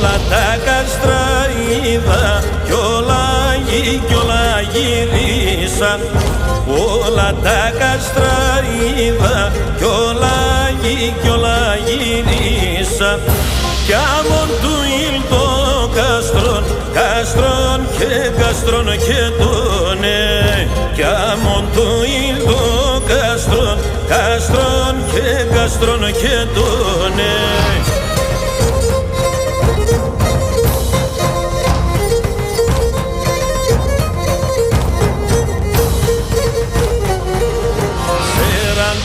Όλα τα κάστρα είδα κι όλα γυρίσαν. Όλα τα κάστρα είδα κι όλα γυρίσαν. Κι άμον του ήλτο κάστρον και κάστρον και τόνε. Κι άμον του ήλτο κάστρον και κάστρον και τόνε.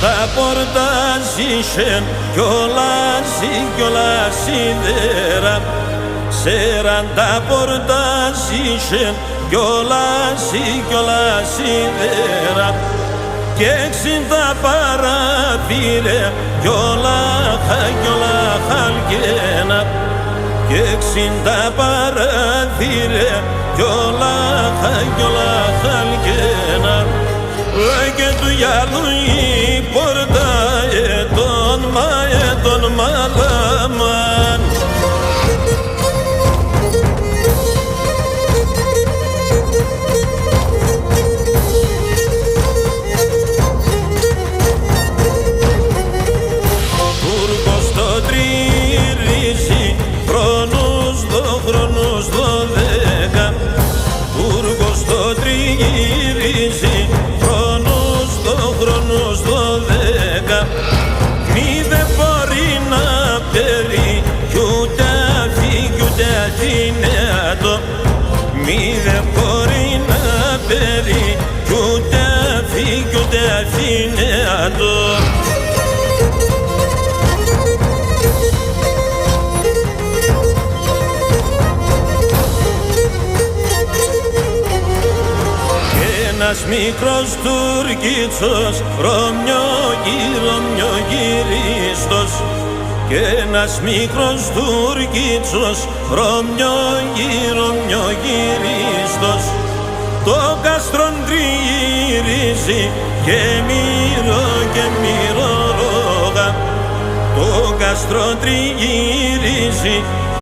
Τα πορτάζισεν κι όλα σίδερα. Σέραν τα πορτάζισεν κι όλα σίδερα. Κι 60 παραθύρε κι όλα χαλκένα. Κι 60 παραθύρε κι όλα χαλκένα. Και του γυαλού η πόρτα ετών μαλάμαν. Τούρκος το τριγυρίζει χρόνους 12. Τούρκος το τριγυρίζει χρόνους 12. Μη δε μπορεί να παίρνει κι ούτε αφήνετο. Μη δε μπορεί να παίρνει κι ούτε αφήνετο. Ένας μικρός Τουρκίτσος Ρωμιογυρίστος. Κι ένας μικρός Τουρκίτσος Ρωμιογυρίστος. Το κάστρον τριγυρίζει και μυρορόγα. Το κάστρον τριγυρίζει